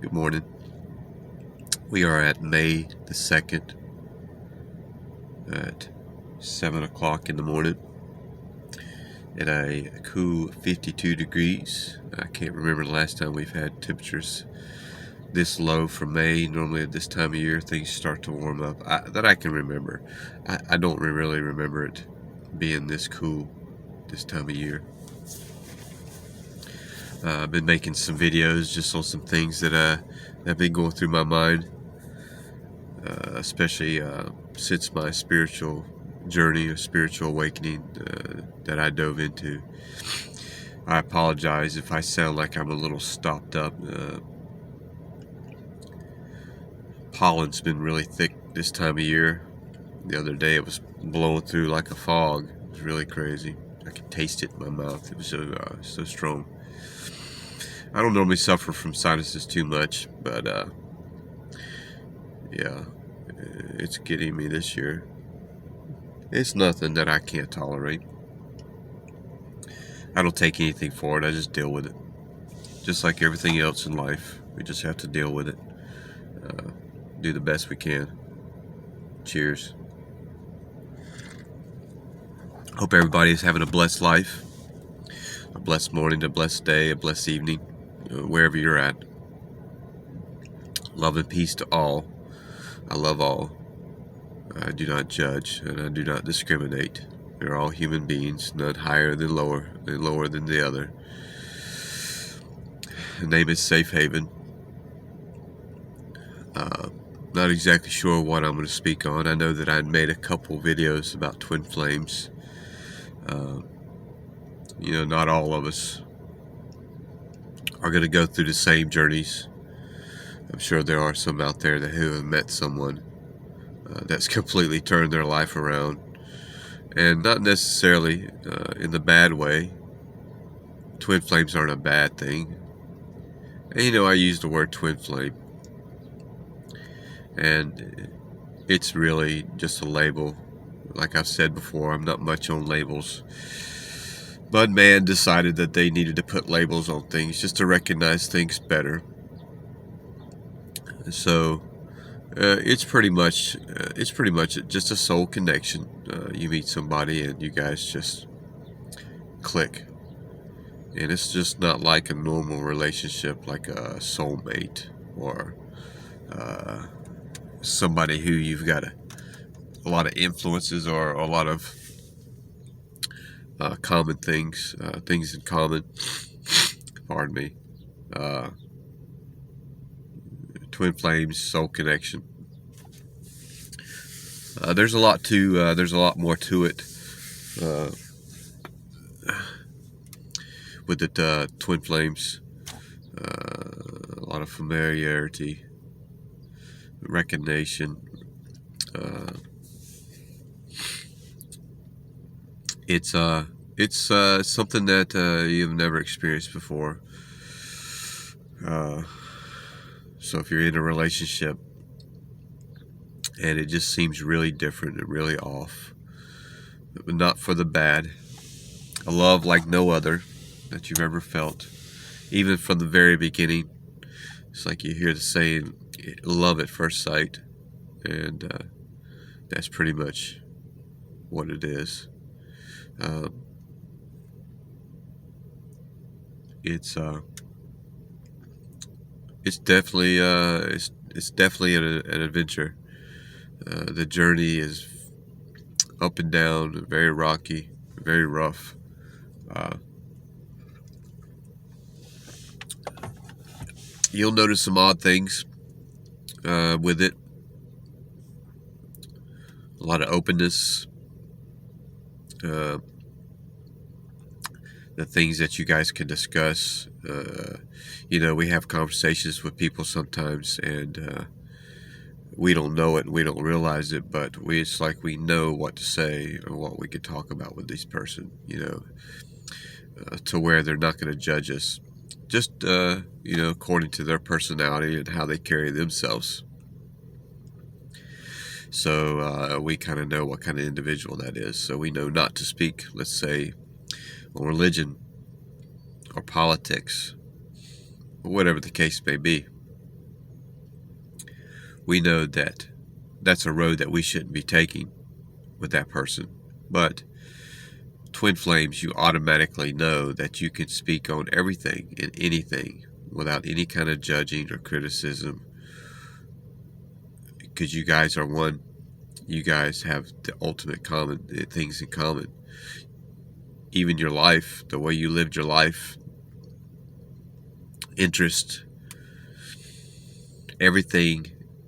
Good morning. We are at May the 2nd at 7 o'clock in the morning at a cool 52 degrees. I can't remember the last time we've had temperatures this low for May. Normally at this time of year things start to warm up that I can remember. I don't really remember it being this cool this time of year. I've been making some videos just on some things that have been going through my mind, especially since my spiritual journey or spiritual awakening that I dove into. I apologize if I sound like I'm a little stopped up. Pollen's been really thick this time of year. The other day it was blowing through like a fog. It was really crazy. I could taste it in my mouth. It was so strong. I don't normally suffer from sinuses too much, but yeah, it's getting me this year. It's nothing that I can't tolerate. I don't take anything for it. I just deal with it. Just like everything else in life, we just have to deal with it. Do the best we can. Cheers. Hope everybody is having a blessed life, a blessed morning, a blessed day, a blessed evening, wherever you're at. Love and peace to all. I love all. I do not judge, and I do not discriminate. We're all human beings, none higher than lower than the other. The name is Safe Haven. Not exactly sure what I'm going to speak on. I know that I made a couple videos about twin flames. Not all of us are going to go through the same journeys. I'm sure there are some out there who have met someone that's completely turned their life around, and not necessarily in the bad way. Twin flames aren't a bad thing. And I use the word twin flame, and it's really just a label. Like I've said before, I'm not much on labels, but man decided that they needed to put labels on things just to recognize things better. So it's pretty much just a soul connection. You meet somebody and you guys just click, and it's just not like a normal relationship, like a soulmate or somebody who you've got a lot of influences or a lot of common things in common. Pardon me. Twin flames, soul connection. There's a lot more to it with the twin flames. A lot of familiarity, recognition. It's something that you've never experienced before. So if you're in a relationship and it just seems really different and really off, but not for the bad, a love like no other that you've ever felt, even from the very beginning. It's like you hear the saying, love at first sight, and that's pretty much what it is. It's definitely an adventure. The journey is up and down, very rocky, very rough. You'll notice some odd things with it. A lot of openness. The things that you guys can discuss. We have conversations with people sometimes, and we don't know it, we don't realize it, but it's like we know what to say or what we could talk about with this person, to where they're not going to judge us, just according to their personality and how they carry themselves. So we kind of know what kind of individual that is. So we know not to speak, let's say, on religion or politics or whatever the case may be. we know that that's a road that we shouldn't be taking with that person. But twin flames, you automatically know that you can speak on everything and anything without any kind of judging or criticism, because you guys are one. You guys have the ultimate common things in common. Even your life, the way you lived your life, interest, everything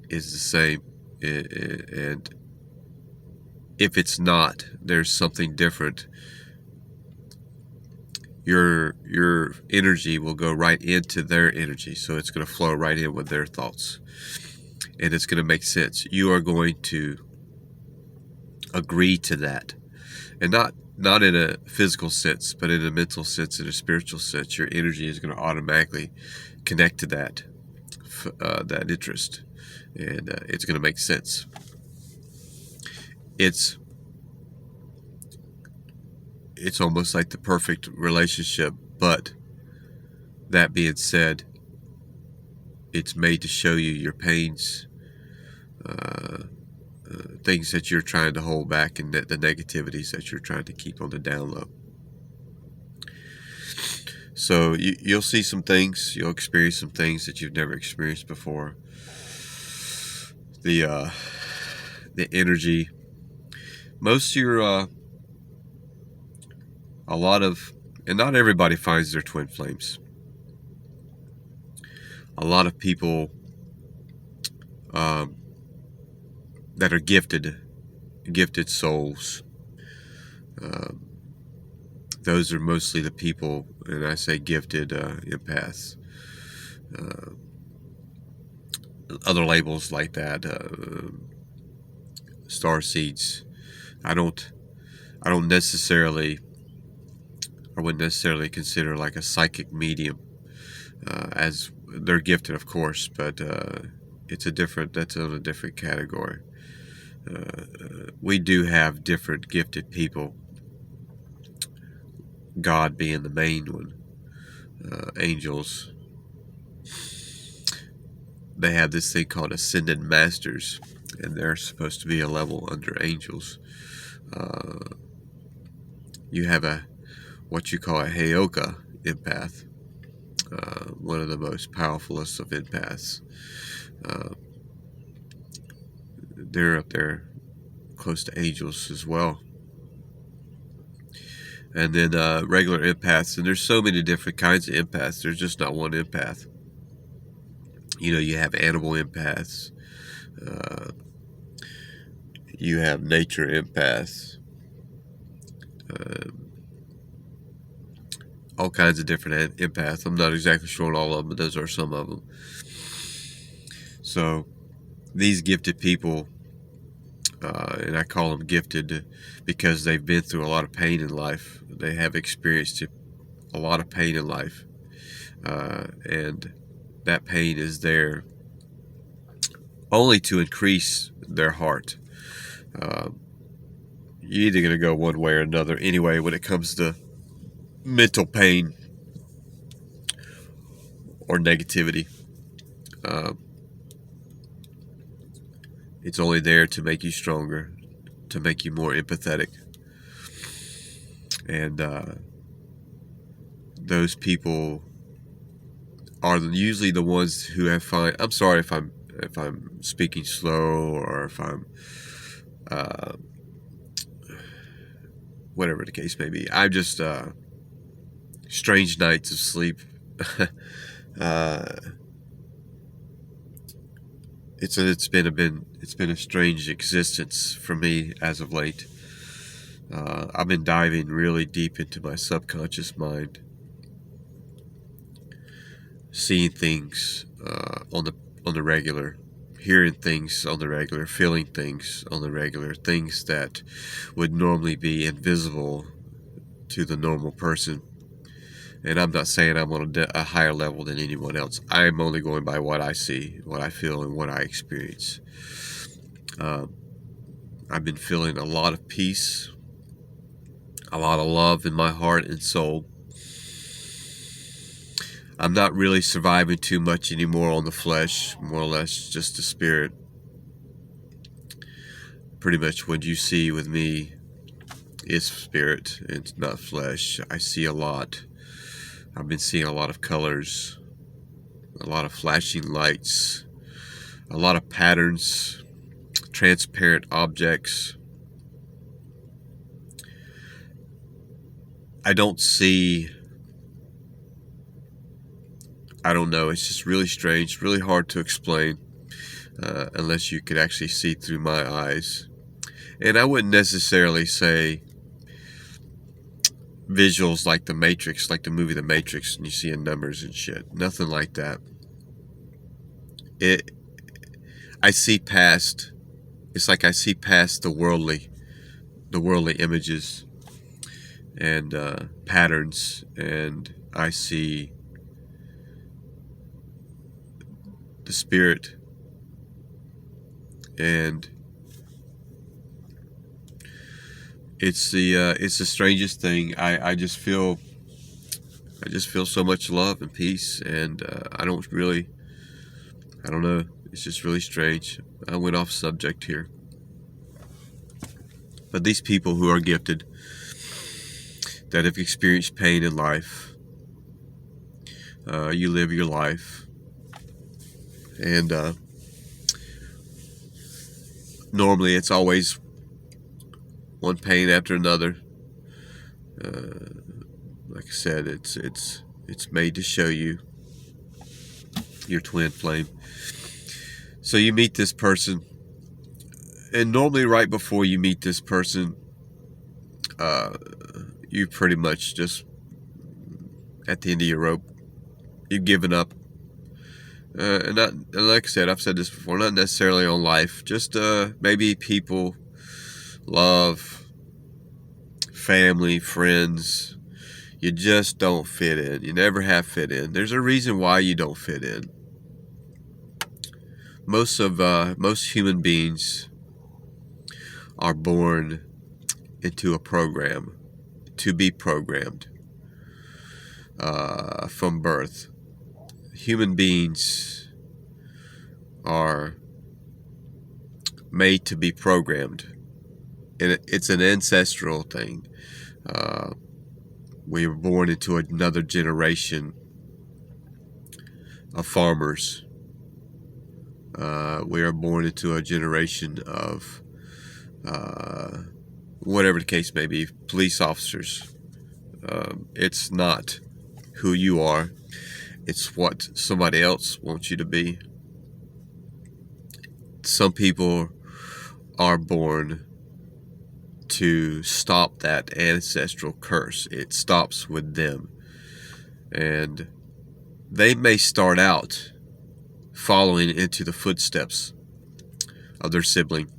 is the same. And if it's not, there's something different. Your energy will go right into their energy, so it's going to flow right in with their thoughts, and it's going to make sense. You are going to agree to that, and not in a physical sense, but in a mental sense, in a spiritual sense. Your energy is going to automatically connect to that interest, and it's going to make sense. It's almost like the perfect relationship, but that being said, it's made to show you your pains, things that you're trying to hold back, and the negativities that you're trying to keep on the down low. So you'll see some things, you'll experience some things that you've never experienced before. The energy, most of your a lot of, and not everybody finds their twin flames. A lot of people that are gifted souls, those are mostly the people, and I say gifted empaths. Other labels like that, star seeds. I wouldn't necessarily consider like a psychic medium, as they're gifted, of course, but that's on a different category. We do have different gifted people, God being the main one. Angels, they have this thing called ascended masters, and they're supposed to be a level under angels. You have what you call a Heyoka empath, one of the most powerfulest of empaths. They're up there close to angels as well. And then regular empaths, and there's so many different kinds of empaths. There's just not one empath. You have animal empaths, you have nature empaths, all kinds of different empaths. I'm not exactly sure on all of them, but those are some of them. So these gifted people, and I call them gifted because they've been through a lot of pain in life. They have experienced a lot of pain in life, and that pain is there only to increase their heart. You're either going to go one way or another anyway when it comes to mental pain or negativity. It's only there to make you stronger, to make you more empathetic. And those people are usually the ones who have fine. I'm sorry if I'm speaking slow, or if I'm whatever the case may be. I'm just strange nights of sleep. It's been a strange existence for me as of late. I've been diving really deep into my subconscious mind, seeing things on the regular, hearing things on the regular, feeling things on the regular, things that would normally be invisible to the normal person. And I'm not saying I'm on a higher level than anyone else. I'm only going by what I see, what I feel, and what I experience. I've been feeling a lot of peace, a lot of love in my heart and soul. I'm not really surviving too much anymore on the flesh, more or less just the spirit. pretty much what you see with me is spirit and not flesh. I see a lot. I've been seeing a lot of colors, a lot of flashing lights, a lot of patterns, transparent objects. I don't see, I don't know, it's just really strange, really hard to explain unless you could actually see through my eyes. And I wouldn't necessarily say visuals like The Matrix, like the movie The Matrix, and you see in numbers and shit. Nothing like that. I see past, it's like I see past the worldly images and patterns, and I see the spirit, and it's the strangest thing. I just feel so much love and peace, and I don't know. It's just really strange. I went off subject here, but these people who are gifted, that have experienced pain in life, you live your life, and normally it's always one pain after another. Like I said, it's made to show you your twin flame. So you meet this person, and normally right before you meet this person, you pretty much just at the end of your rope. You've given up. And like I said, I've said this before, not necessarily on life, just maybe people, love, family, friends. You just don't fit in. You never have fit in. There's a reason why you don't fit in. Most human beings are born into a program, to be programmed from birth. Human beings are made to be programmed, and it's an ancestral thing. We were born into another generation of farmers. We are born into a generation of whatever the case may be, police officers. It's not who you are. It's what somebody else wants you to be. Some people are born to stop that ancestral curse. It stops with them. And they may start out following into the footsteps of their sibling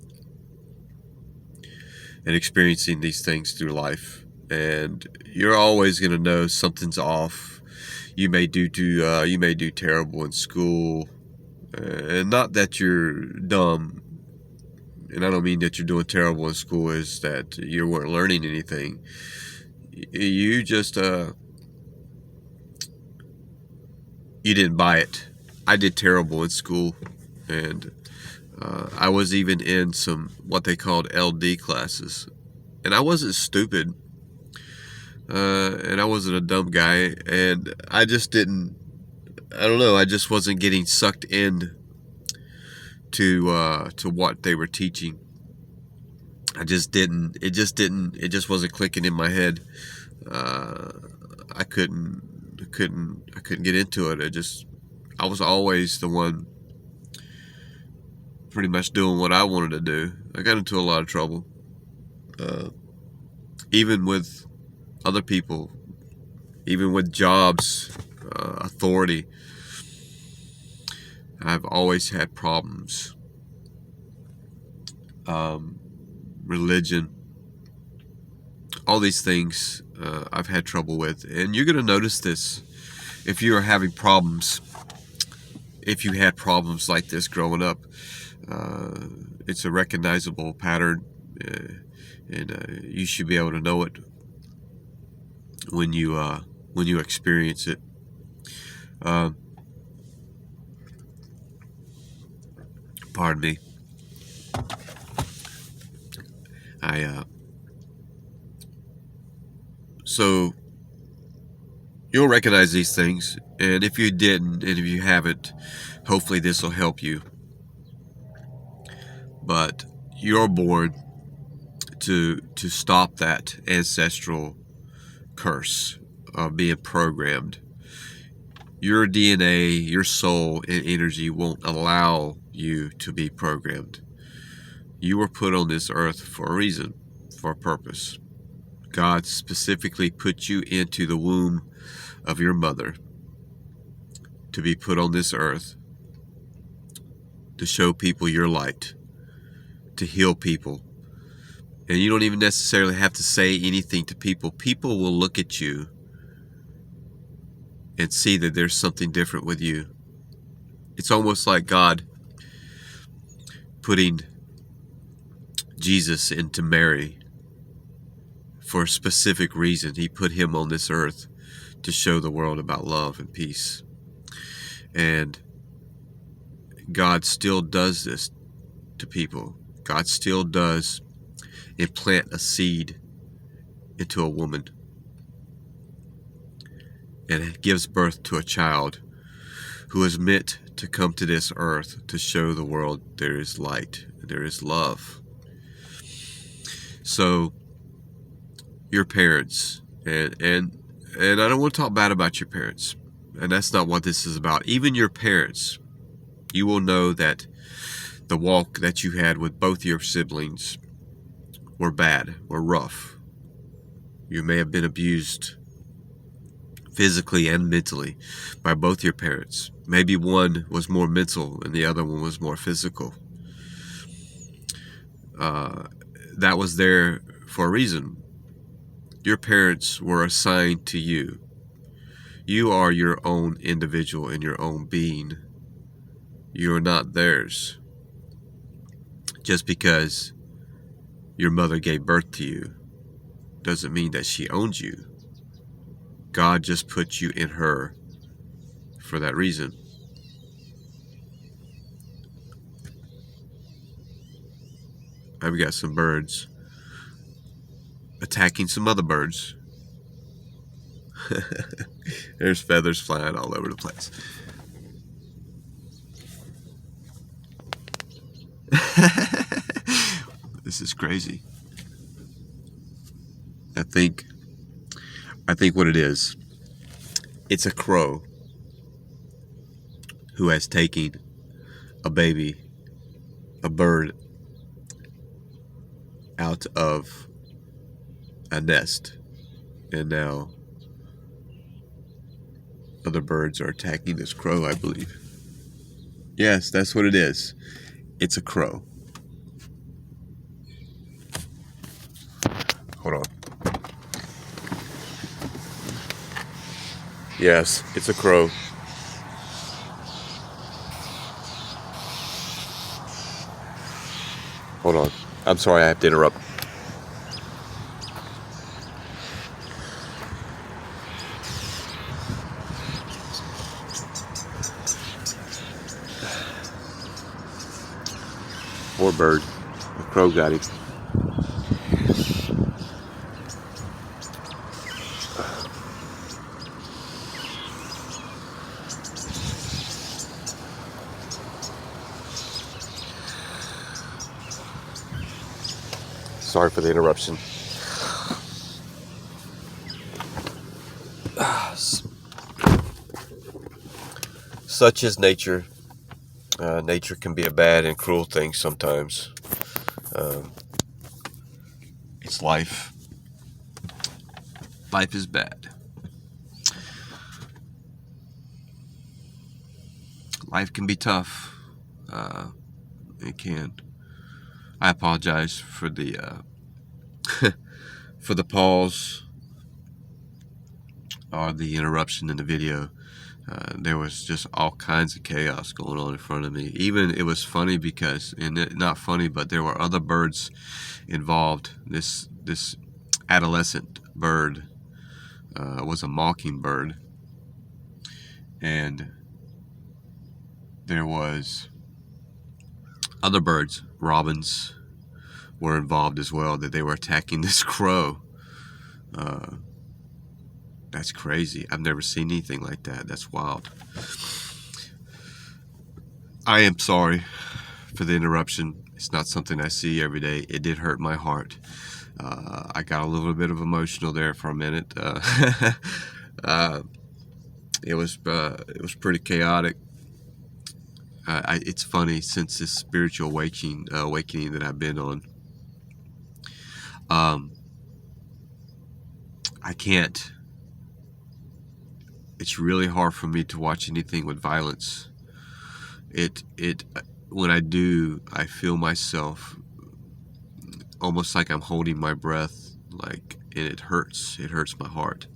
and experiencing these things through life. And you're always going to know something's off. You may do terrible in school, and not that you're dumb, and I don't mean that you're doing terrible in school is that you weren't learning anything. You just you didn't buy it. I did terrible in school, and I was even in some what they called LD classes, and I wasn't stupid. And I wasn't a dumb guy, and I just wasn't getting sucked in to what they were teaching. It just wasn't clicking in my head. I couldn't get into it. I was always the one pretty much doing what I wanted to do. I got into a lot of trouble, even with other people, even with jobs, authority. I've always had problems. Religion, all these things I've had trouble with. And you're going to notice this if you are having problems, if you had problems like this growing up. It's a recognizable pattern, and you should be able to know it when you experience it. Pardon me. So you'll recognize these things, and if you didn't, and if you haven't, hopefully this will help you. But you're born to stop that ancestral curse of being programmed. Your DNA, your soul, and energy won't allow you to be programmed. You were put on this earth for a reason, for a purpose. God specifically put you into the womb of your mother to be put on this earth to show people your light, to heal people. And you don't even necessarily have to say anything to people. People will look at you and see that there's something different with you. It's almost like God putting Jesus into Mary for a specific reason. He put him on this earth to show the world about love and peace. And God still does this to people. God still does implant a seed into a woman, and it gives birth to a child who is meant to come to this earth to show the world there is light, there is love. So your parents, and I don't want to talk bad about your parents, and that's not what this is about. Even your parents, you will know that the walk that you had with both your siblings were bad, were rough. You may have been abused physically and mentally by both your parents. Maybe one was more mental and the other one was more physical. That was there for a reason. Your parents were assigned to you. You are your own individual in your own being. You are not theirs. Just because your mother gave birth to you doesn't mean that she owns you. God just put you in her for that reason. I've got some birds attacking some other birds. There's feathers flying all over the place. This is crazy. I think what it is, it's a crow who has taken a baby, a bird, out of a nest, and now other birds are attacking this crow, I believe. Yes, that's what it is. It's a crow. Hold on. Yes, it's a crow. Hold on. I'm sorry, I have to interrupt. Poor bird. The crow got him. Sorry for the interruption. Such is nature. Nature can be a bad and cruel thing sometimes. It's life. Life is bad. Life can be tough. It can. I apologize for the for the pause or the interruption in the video. There was just all kinds of chaos going on in front of me. Even it was funny because, not funny, but there were other birds involved. This adolescent bird was a mockingbird, and there was other birds, robins, were involved as well, that they were attacking this crow. That's crazy. I've never seen anything like that. That's wild. I am sorry for the interruption. It's not something I see every day. It did hurt my heart. I got a little bit of emotional there for a minute. It was pretty chaotic. It's funny, since this spiritual awakening that I've been on. I can't. It's really hard for me to watch anything with violence. When I do, I feel myself almost like I'm holding my breath, and it hurts. It hurts my heart.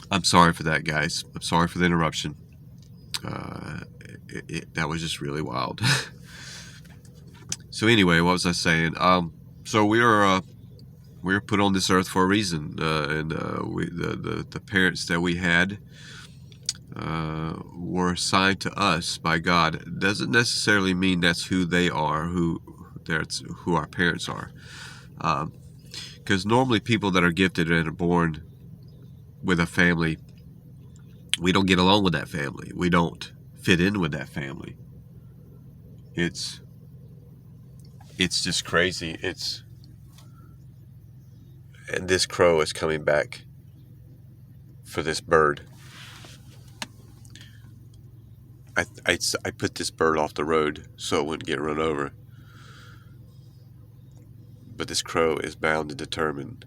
I'm sorry for that, guys. I'm sorry for the interruption. That was just really wild. So anyway, what was I saying? So we were put on this earth for a reason, and the parents that we had were assigned to us by God. It doesn't necessarily mean that's who they are, who our parents are, because normally people that are gifted and are born with a family, we don't get along with that family. We don't fit in with that family. It's just crazy. And this crow is coming back for this bird. I put this bird off the road so it wouldn't get run over. But this crow is bound and determined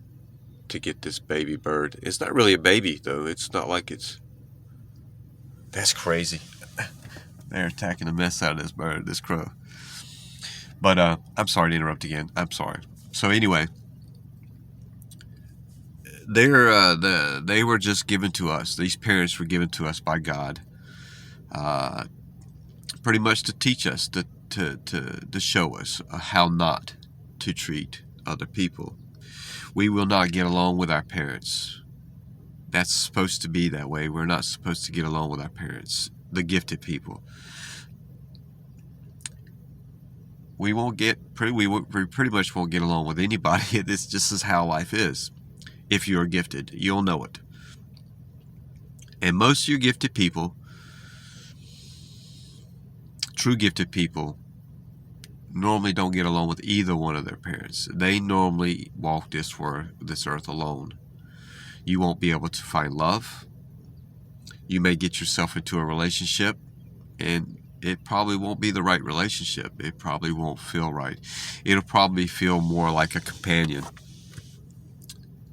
to get this baby bird. It's not really a baby, though. It's not like it's... That's crazy. They're attacking the mess out of this bird, this crow. But I'm sorry to interrupt again. I'm sorry. So anyway, they were just given to us. These parents were given to us by God, pretty much to teach us, to show us how not to treat other people. We will not get along with our parents. That's supposed to be that way. We're not supposed to get along with our parents, the gifted people. We pretty much won't get along with anybody. This just is how life is. If you're gifted, you'll know it. And most of your gifted people, true gifted people, normally don't get along with either one of their parents. They normally walk this earth alone. You won't be able to find love. You may get yourself into a relationship, and it probably won't be the right relationship. It probably won't feel right. It'll probably feel more like a companion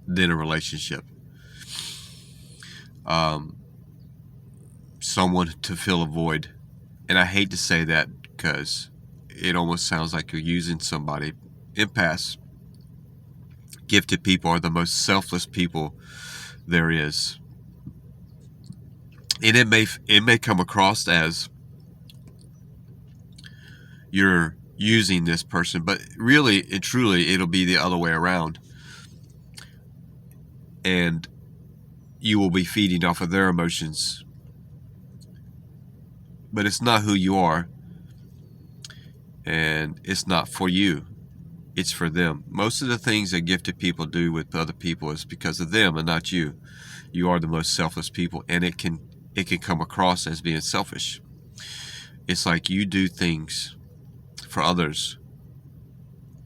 than a relationship. Someone to fill a void. And I hate to say that because it almost sounds like you're using somebody. Empaths, gifted people, are the most selfless people there is. And it may come across as you're using this person, but really and truly it'll be the other way around. And you will be feeding off of their emotions. But it's not who you are. And it's not for you. It's for them. Most of the things that gifted people do with other people is because of them and not you. You are the most selfless people, and it can come across as being selfish. It's like you do things for others,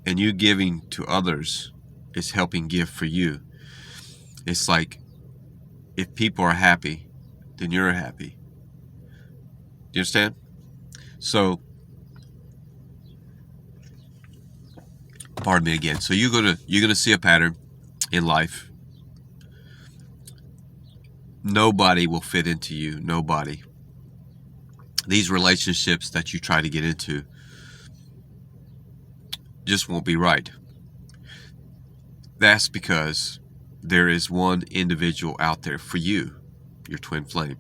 and you giving to others is helping give for you. It's like if people are happy, then you're happy. Do you understand? So, pardon me again. So you're gonna see a pattern in life. Nobody will fit into you. Nobody. These relationships that you try to get into just won't be right. That's because there is one individual out there for you, your twin flame.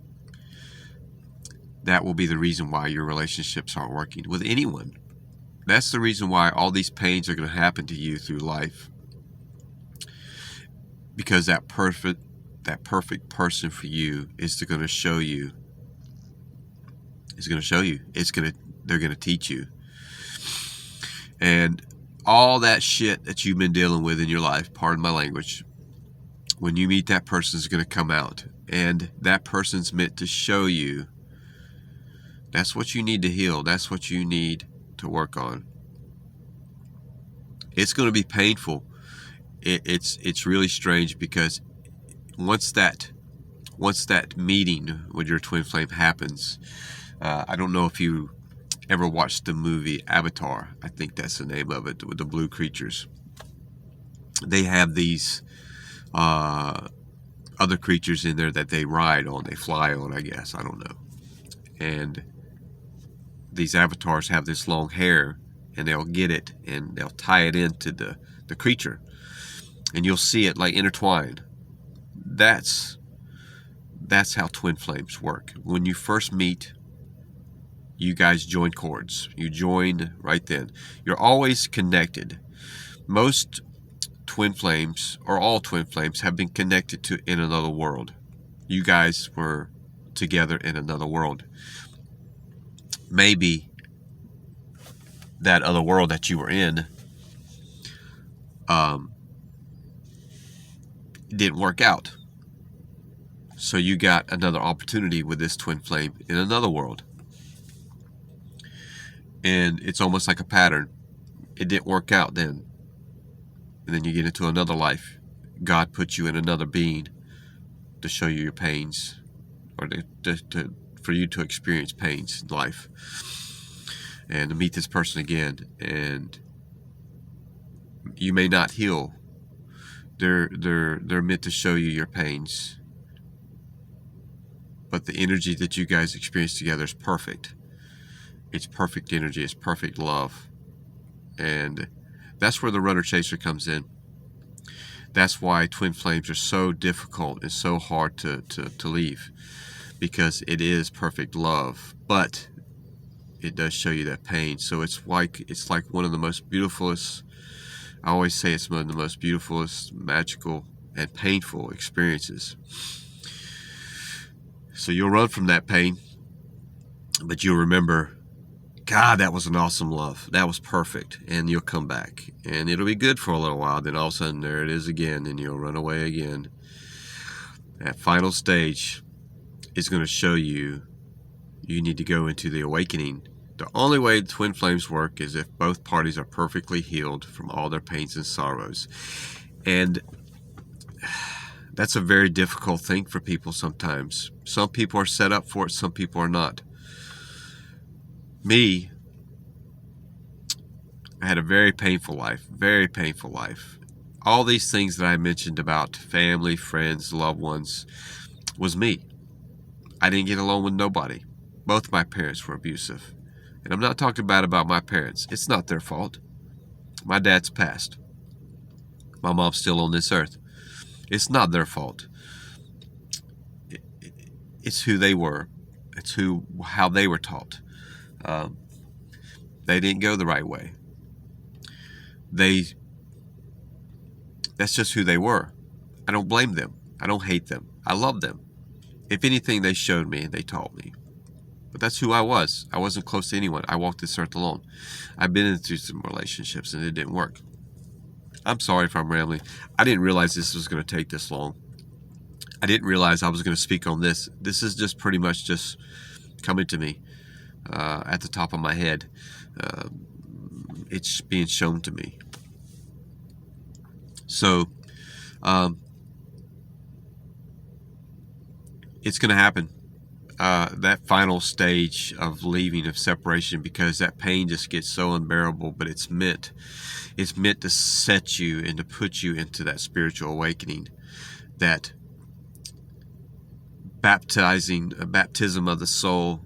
That will be the reason why your relationships aren't working with anyone. That's the reason why all these pains are going to happen to you through life. Because that perfect person for you is going to show you. They're going to teach you. And all that shit that you've been dealing with in your life, pardon my language, when you meet that person is going to come out. And that person's meant to show you that's what you need to heal. That's what you need to work on. It's going to be painful. It's really strange, because once that meeting with your twin flame happens, I don't know if you ever watched the movie Avatar. I think that's the name of it, with the blue creatures. They have these other creatures in there that they ride on, they fly on, I guess. I don't know. And these avatars have this long hair, and they'll get it and they'll tie it into the creature, and you'll see it like intertwined. That's how twin flames work. When you first meet, you guys join chords. You join right then. You're always connected. Most twin flames, or all twin flames, have been connected to in another world. You guys were together in another world. Maybe that other world that you were in didn't work out. So you got another opportunity with this twin flame in another world. And it's almost like a pattern. It didn't work out then. And then you get into another life. God puts you in another being to show you your pains, or for you to experience pains in life, and to meet this person again. And you may not heal. They're meant to show you your pains, but the energy that you guys experience together is perfect. It's perfect energy. It's perfect love. And that's where the runner chaser comes in. That's why twin flames are so difficult and so hard to leave, because it is perfect love, but it does show you that pain. So it's like one of the most beautifulest, I always say it's one of the most beautifulest, magical, and painful experiences. So you'll run from that pain, but you'll remember, God, that was an awesome love. That was perfect. And you'll come back. And it'll be good for a little while. Then all of a sudden, there it is again. And you'll run away again. That final stage is going to show you need to go into the awakening. The only way twin flames work is if both parties are perfectly healed from all their pains and sorrows. And that's a very difficult thing for people sometimes. Some people are set up for it. Some people are not. Me, I had a very painful life, very painful life. All these things that I mentioned about family, friends, loved ones, was me. I didn't get along with nobody. Both my parents were abusive. And I'm not talking bad about my parents. It's not their fault. My dad's passed. My mom's still on this earth. It's not their fault. It's who they were. It's how they were taught. They didn't go the right way. That's just who they were. I don't blame them. I don't hate them. I love them. If anything, they showed me and they taught me. But that's who I was. I wasn't close to anyone. I walked this earth alone. I've been into some relationships and it didn't work. I'm sorry if I'm rambling. I didn't realize this was going to take this long. I didn't realize I was going to speak on this. This is just pretty much just coming to me at the top of my head. It's being shown to me. So, it's going to happen. That final stage of leaving, of separation, because that pain just gets so unbearable, but it's meant to set you and to put you into that spiritual awakening, that baptism of the soul,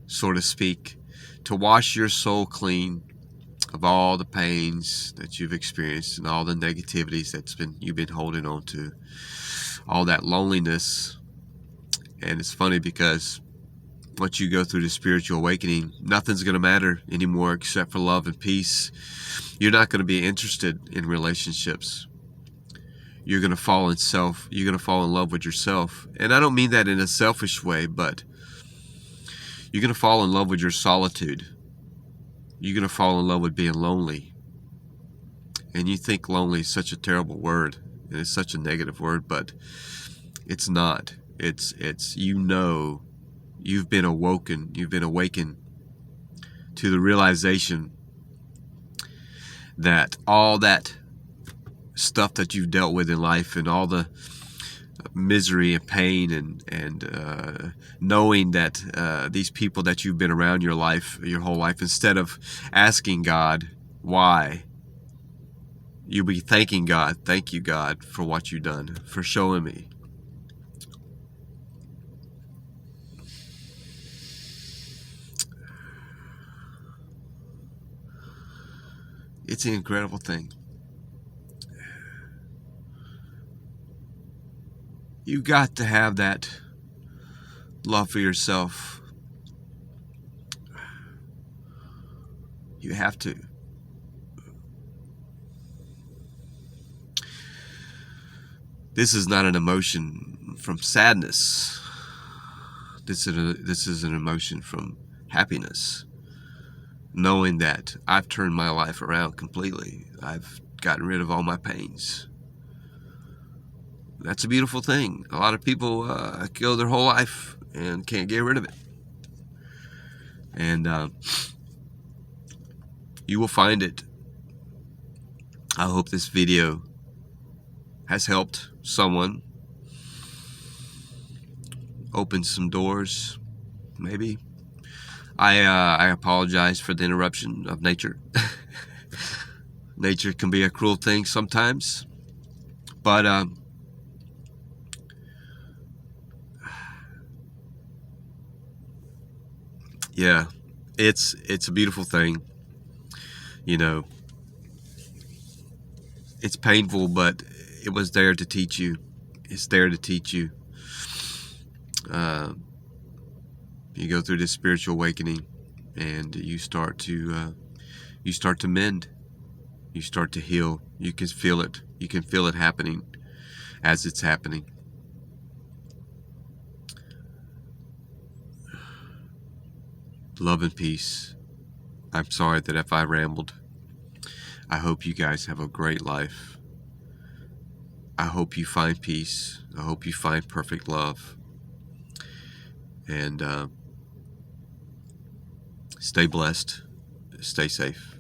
so to speak, to wash your soul clean of all the pains that you've experienced and all the negativities you've been holding on to, all that loneliness. And it's funny because once you go through the spiritual awakening, nothing's going to matter anymore except for love and peace. You're not going to be interested in relationships. You're going to fall in love with yourself. And I don't mean that in a selfish way, but you're going to fall in love with your solitude. You're going to fall in love with being lonely. And you think lonely is such a terrible word, and it's such a negative word, but it's not. It's you've been awakened to the realization that all that stuff that you've dealt with in life, and all the misery and pain, and knowing that these people that you've been around your whole life, instead of asking God why, you'll be thanking God. Thank you, God, for what you've done, for showing me. It's an incredible thing. You got to have that love for yourself. You have to. This is not an emotion from sadness. This is an emotion from happiness. Knowing that I've turned my life around completely. I've gotten rid of all my pains. That's a beautiful thing. A lot of people go their whole life and can't get rid of it. And you will find it. I hope this video has helped someone, open some doors, maybe. I apologize for the interruption of nature. Nature can be a cruel thing sometimes, but yeah, it's a beautiful thing. You know, it's painful, but it was there to teach you. It's there to teach you. You go through this spiritual awakening, and you start to mend. You start to heal. You can feel it. You can feel it happening as it's happening. Love and peace. I'm sorry that if I rambled. I hope you guys have a great life. I hope you find peace. I hope you find perfect love. And stay blessed. Stay safe.